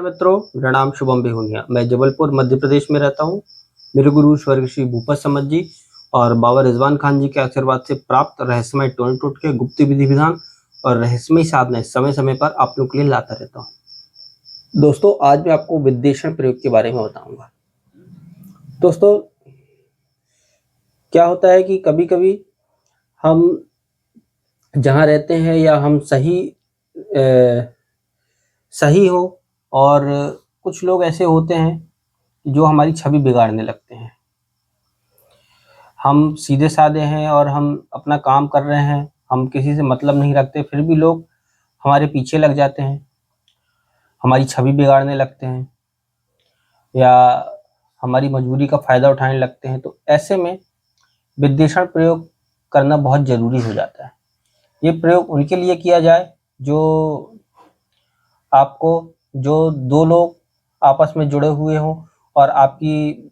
नमस्कार मित्रों, मेरा नाम शुभम बेहुनिया। मैं जबलपुर मध्य प्रदेश में रहता हूँ। मेरे गुरु स्वर्ग श्री भूपत समद जी और बाबा रिजवान खान जी के आशीर्वाद से प्राप्त रहस्यमय टोन टोटके, गुप्त विधि विधान और रहस्यमय साधनाएं समय समय पर आप लोग के लिए लाता रहता हूँ। दोस्तों, आज मैं आपको विद्वेषण प्रयोग के बारे में बताऊंगा। दोस्तों, क्या होता है कि कभी कभी हम जहाँ रहते हैं या हम सही हो और कुछ लोग ऐसे होते हैं जो हमारी छवि बिगाड़ने लगते हैं। हम सीधे साधे हैं और हम अपना काम कर रहे हैं, हम किसी से मतलब नहीं रखते, फिर भी लोग हमारे पीछे लग जाते हैं, हमारी छवि बिगाड़ने लगते हैं या हमारी मजबूरी का फ़ायदा उठाने लगते हैं। तो ऐसे में विद्वेषण प्रयोग करना बहुत ज़रूरी हो जाता है। ये प्रयोग उनके लिए किया जाए जो दो लोग आपस में जुड़े हुए हों और आपकी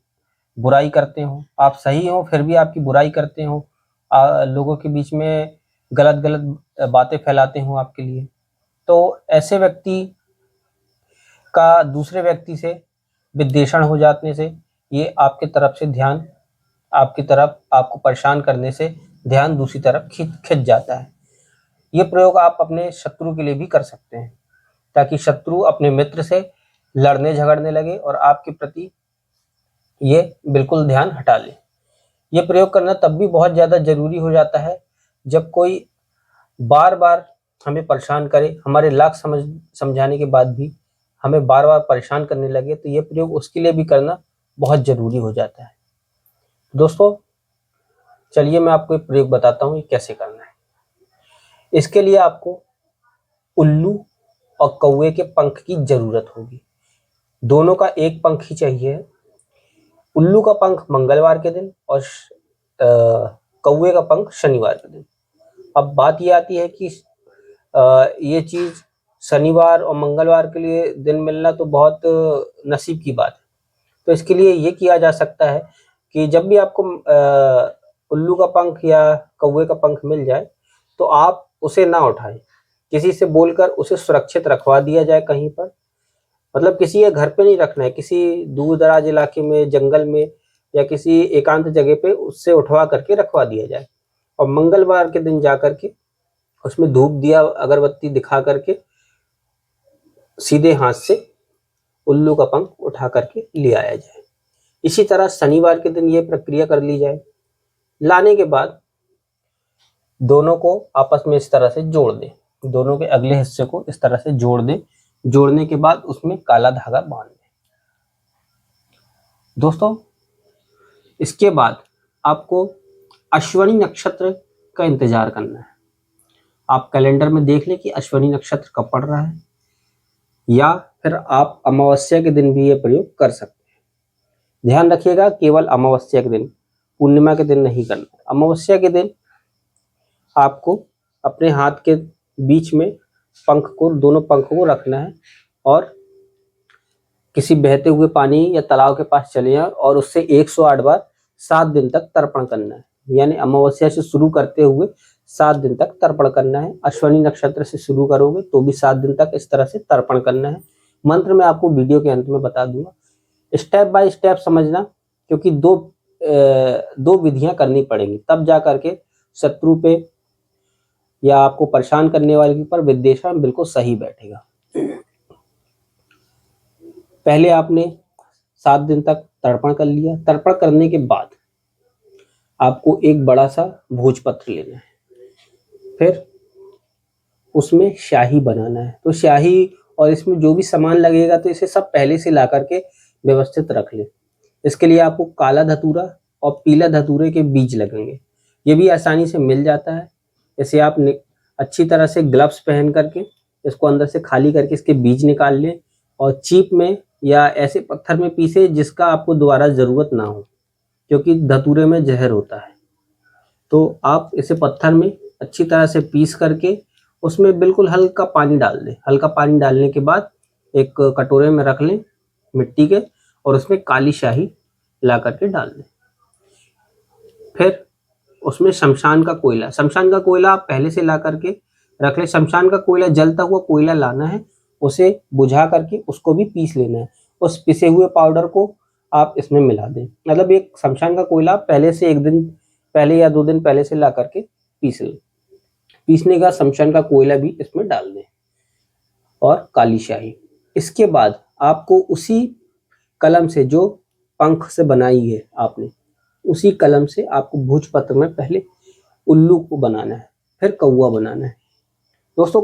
बुराई करते हों। आप सही हो फिर भी आपकी बुराई करते हों, लोगों के बीच में गलत गलत बातें फैलाते हों आपके लिए। तो ऐसे व्यक्ति का दूसरे व्यक्ति से विद्वेषण हो जाने से ये आपकी तरफ से ध्यान, आपकी तरफ आपको परेशान करने से ध्यान दूसरी तरफ खिंच जाता है। ये प्रयोग आप अपने शत्रु के लिए भी कर सकते हैं, ताकि शत्रु अपने मित्र से लड़ने झगड़ने लगे और आपके प्रति ये बिल्कुल ध्यान हटा ले। ये प्रयोग करना तब भी बहुत ज़्यादा ज़रूरी हो जाता है जब कोई बार बार हमें परेशान करे, हमारे लाख समझाने के बाद भी हमें बार बार परेशान करने लगे, तो ये प्रयोग उसके लिए भी करना बहुत ज़रूरी हो जाता है। दोस्तों, चलिए मैं आपको एक प्रयोग बताता हूँ ये कैसे करना है। इसके लिए आपको उल्लू और कौवे के पंख की जरूरत होगी। दोनों का एक पंख ही चाहिए। उल्लू का पंख मंगलवार के दिन और कौवे का पंख शनिवार के दिन। अब बात ये आती है कि ये चीज़ शनिवार और मंगलवार के लिए दिन मिलना तो बहुत नसीब की बात है। तो इसके लिए ये किया जा सकता है कि जब भी आपको उल्लू का पंख या कौवे का पंख मिल जाए तो आप उसे ना उठाएं, किसी से बोलकर उसे सुरक्षित रखवा दिया जाए कहीं पर। मतलब किसी के घर पे नहीं रखना है, किसी दूर दराज इलाके में, जंगल में या किसी एकांत जगह पे उससे उठवा करके रखवा दिया जाए और मंगलवार के दिन जा करके उसमें धूप दिया अगरबत्ती दिखा करके सीधे हाथ से उल्लू का पंख उठा करके ले आया जाए। इसी तरह शनिवार के दिन ये प्रक्रिया कर ली जाए। लाने के बाद दोनों को आपस में इस तरह से जोड़ दें, दोनों के अगले हिस्से को इस तरह से जोड़ दें। जोड़ने के बाद उसमें काला धागा बांध दें। दोस्तों, इसके बाद आपको अश्विनी नक्षत्र का इंतजार करना है। आप कैलेंडर में देख लें कि अश्विनी नक्षत्र कब पड़ रहा है, या फिर आप अमावस्या के दिन भी ये प्रयोग कर सकते हैं। ध्यान रखिएगा, केवल अमावस्या के दिन, पूर्णिमा के दिन नहीं करना। अमावस्या के दिन आपको अपने हाथ के बीच में दोनों पंख को रखना है और किसी बहते हुए पानी या तालाब के पास चले जाएं और उससे 108 बार 7 दिन तक तर्पण करना है। यानी अमावस्या से शुरू करते हुए 7 दिन तक तर्पण करना है। अश्विनी नक्षत्र से शुरू करोगे तो भी 7 दिन तक इस तरह से तर्पण करना है। मंत्र मैं आपको वीडियो के अंत में बता दूंगा, स्टेप बाय स्टेप समझना, क्योंकि दो विधियां करनी पड़ेंगी, तब जा करके शत्रु पे या आपको परेशान करने वाले के ऊपर विद्वेषण बिल्कुल सही बैठेगा। पहले आपने 7 दिन तक तर्पण कर लिया। तर्पण करने के बाद आपको एक बड़ा सा भोजपत्र लेना है, फिर उसमें स्याही बनाना है। तो स्याही और इसमें जो भी सामान लगेगा तो इसे सब पहले से ला करके व्यवस्थित रख लें। इसके लिए आपको काला धतूरा और पीला धतूरे के बीज लगेंगे। ये भी आसानी से मिल जाता है। इसे आप अच्छी तरह से ग्लव्स पहन करके इसको अंदर से खाली करके इसके बीज निकाल लें और चीप में या ऐसे पत्थर में पीसे जिसका आपको दोबारा ज़रूरत ना हो, क्योंकि धतूरे में जहर होता है। तो आप इसे पत्थर में अच्छी तरह से पीस करके उसमें बिल्कुल हल्का पानी डाल दें। हल्का पानी डालने के बाद एक कटोरे में रख लें मिट्टी के और उसमें काली स्याही ला करके डाल दें। फिर उसमें शमशान का कोयला आप पहले से ला करके रख लें। शमशान का कोयला, जलता हुआ कोयला लाना है उसे बुझा करके उसको भी पीस लेना है। उस पिसे हुए पाउडर को आप इसमें मिला दें। मतलब एक शमशान का कोयला पहले से 1 दिन पहले या 2 दिन पहले से ला करके पीस लें। पीसने का शमशान का कोयला भी इसमें डाल दें और काली शाही। इसके बाद आपको उसी कलम से जो पंख से बनाई है आपने, उसी कलम से आपको भोजपत्र में पहले उल्लू को बनाना है, फिर कौवा बनाना है। दोस्तों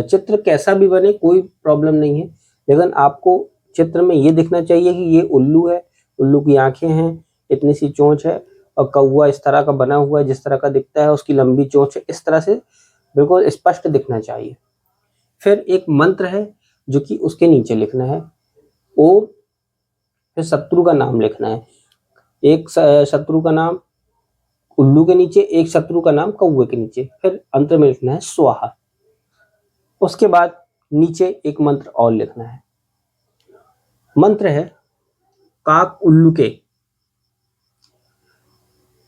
चित्र कैसा भी बने कोई प्रॉब्लम नहीं है, लेकिन आपको चित्र में ये दिखना चाहिए कि ये उल्लू है, उल्लू की आंखें हैं, इतनी सी चोंच है और कौवा इस तरह का बना हुआ है, जिस तरह का दिखता है, उसकी लंबी चोंच है, इस तरह से बिल्कुल स्पष्ट दिखना चाहिए। फिर एक मंत्र है जो कि उसके नीचे लिखना है ओम, फिर शत्रु का नाम लिखना है। एक शत्रु का नाम उल्लू के नीचे, एक शत्रु का नाम कौवे के नीचे, फिर अंत में लिखना है स्वाहा। उसके बाद नीचे एक मंत्र और लिखना है। मंत्र है काक उल्लू के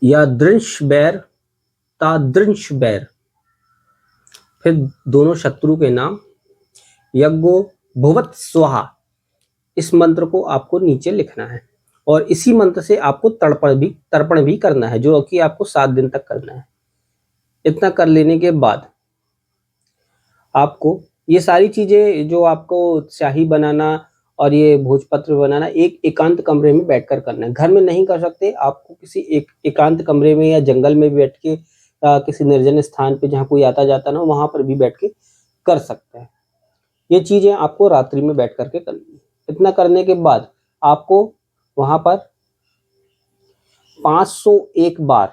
या दृंश बैर ता दृंश बैर, फिर दोनों शत्रु के नाम यज्ञो भुवत स्वाहा। इस मंत्र को आपको नीचे लिखना है और इसी मंत्र से आपको तर्पण भी करना है, जो कि आपको 7 दिन तक करना है। इतना कर लेने के बाद आपको ये सारी चीजें जो आपको शाही बनाना और ये भोजपत्र बनाना एक एकांत कमरे में बैठकर करना है। घर में नहीं कर सकते, आपको किसी एक एकांत कमरे में या जंगल में बैठ के किसी निर्जन स्थान पे जहाँ कोई आता जाता ना, वहां पर भी बैठ के कर सकते हैं। ये चीजें आपको रात्रि में बैठ करके करनी है। इतना करने के बाद आपको वहां पर 501 बार,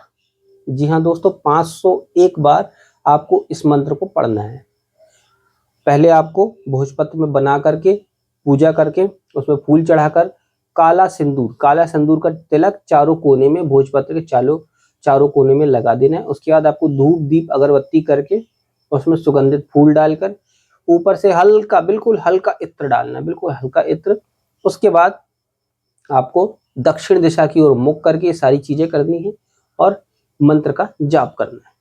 जी हाँ दोस्तों 501 बार आपको इस मंत्र को पढ़ना है। पहले आपको भोजपत्र में बना करके पूजा करके उसमें फूल चढ़ाकर काला सिंदूर का तिलक चारों कोने में, भोजपत्र के चारों कोने में लगा देना है। उसके बाद आपको धूप दीप अगरबत्ती करके उसमें सुगंधित फूल डालकर ऊपर से बिल्कुल हल्का इत्र डालना है, बिल्कुल हल्का इत्र। उसके बाद आपको दक्षिण दिशा की ओर मुख करके ये सारी चीजें करनी है और मंत्र का जाप करना है।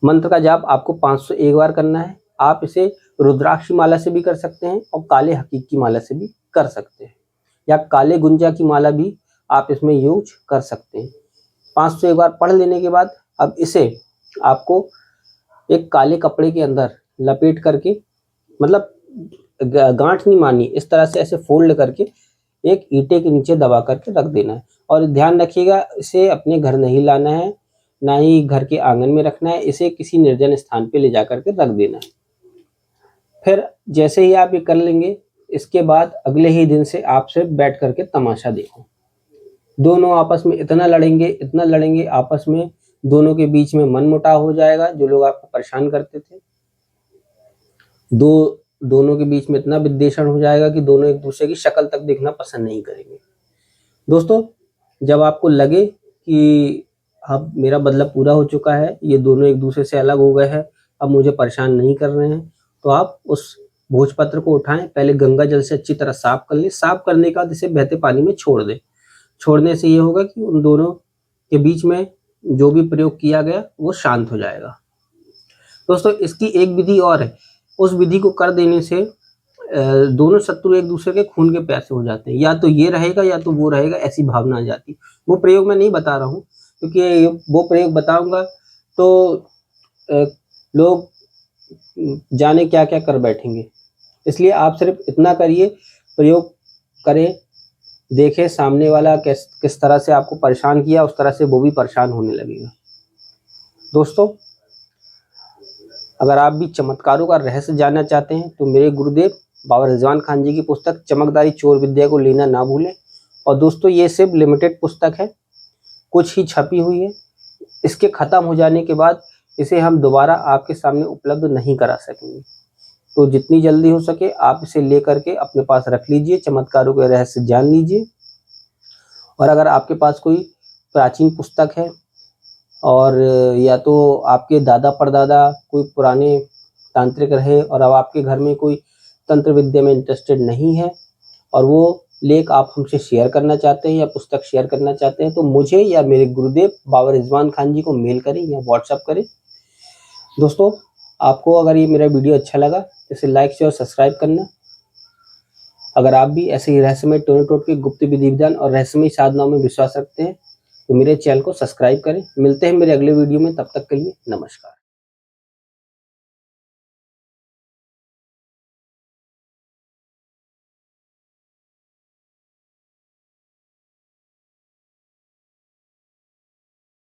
मंत्र का जाप आपको 501 बार करना है। आप इसे रुद्राक्ष माला से भी कर सकते हैं और काले हकीक की माला से भी कर सकते हैं, या काले गुंजा की माला भी आप इसमें यूज कर सकते हैं। 501 बार पढ़ लेने के बाद अब इसे आपको एक काले कपड़े के अंदर लपेट करके, मतलब गांठ नहीं मारनी, इस तरह से ऐसे फोल्ड करके एक ईंटे के नीचे दबा करके रख देना है। और ध्यान रखिएगा इसे अपने घर नहीं लाना है, ना ही घर के आंगन में रखना है, इसे किसी निर्जन स्थान पे ले जा करके रख देना है। फिर जैसे ही आप ये कर लेंगे, इसके बाद अगले ही दिन से आप सिर्फ बैठ करके तमाशा देखो। दोनों आपस में इतना लड़ेंगे आपस में, दोनों के बीच में मनमुटाव हो जाएगा। जो लोग आपको परेशान करते थे, दोनों के बीच में इतना विद्वेषण हो जाएगा कि दोनों एक दूसरे की शक्ल तक देखना पसंद नहीं करेंगे। दोस्तों जब आपको लगे कि अब मेरा बदला पूरा हो चुका है, ये दोनों एक दूसरे से अलग हो गए हैं, अब मुझे परेशान नहीं कर रहे हैं, तो आप उस भोजपत्र को उठाएं, पहले गंगा जल से अच्छी तरह साफ कर लें। साफ करने के बाद इसे बहते पानी में छोड़ दें। छोड़ने से ये होगा कि उन दोनों के बीच में जो भी प्रयोग किया गया वो शांत हो जाएगा। दोस्तों इसकी एक विधि और है, उस विधि को कर देने से दोनों शत्रु एक दूसरे के खून के प्यासे हो जाते हैं। या तो ये रहेगा या तो वो रहेगा, ऐसी भावना आ जाती। वो प्रयोग मैं नहीं बता रहा हूँ, क्योंकि वो प्रयोग बताऊंगा तो लोग जाने क्या क्या कर बैठेंगे। इसलिए आप सिर्फ इतना करिए, प्रयोग करें, देखें सामने वाला किस तरह से आपको परेशान किया, उस तरह से वो भी परेशान होने लगेगा। दोस्तों अगर आप भी चमत्कारों का रहस्य जानना चाहते हैं तो मेरे गुरुदेव बाबा रिजवान खान जी की पुस्तक चमकदारी चोर विद्या को लेना ना भूलें। और दोस्तों ये सिर्फ लिमिटेड पुस्तक है, कुछ ही छपी हुई है। इसके ख़त्म हो जाने के बाद इसे हम दोबारा आपके सामने उपलब्ध नहीं करा सकेंगे। तो जितनी जल्दी हो सके आप इसे ले करके अपने पास रख लीजिए, चमत्कारों के रहस्य जान लीजिए। और अगर आपके पास कोई प्राचीन पुस्तक है और या तो आपके दादा परदादा कोई पुराने तांत्रिक रहे और अब आपके घर में कोई तंत्र विद्या में इंटरेस्टेड नहीं है और वो लेख आप हमसे शेयर करना चाहते हैं या पुस्तक शेयर करना चाहते हैं, तो मुझे या मेरे गुरुदेव बाबा रिजवान खान जी को मेल करें या व्हाट्सएप करें। दोस्तों आपको अगर ये मेरा वीडियो अच्छा लगा इसे लाइक शेयर और सब्सक्राइब करना। अगर आप भी ऐसे ही रहस्यमय टोने टोटके, गुप्त विधि विधान और रहस्यमय साधनाओं में विश्वास रखते हैं तो मेरे चैनल को सब्सक्राइब करें। मिलते हैं मेरे अगले वीडियो में, तब तक के लिए नमस्कार।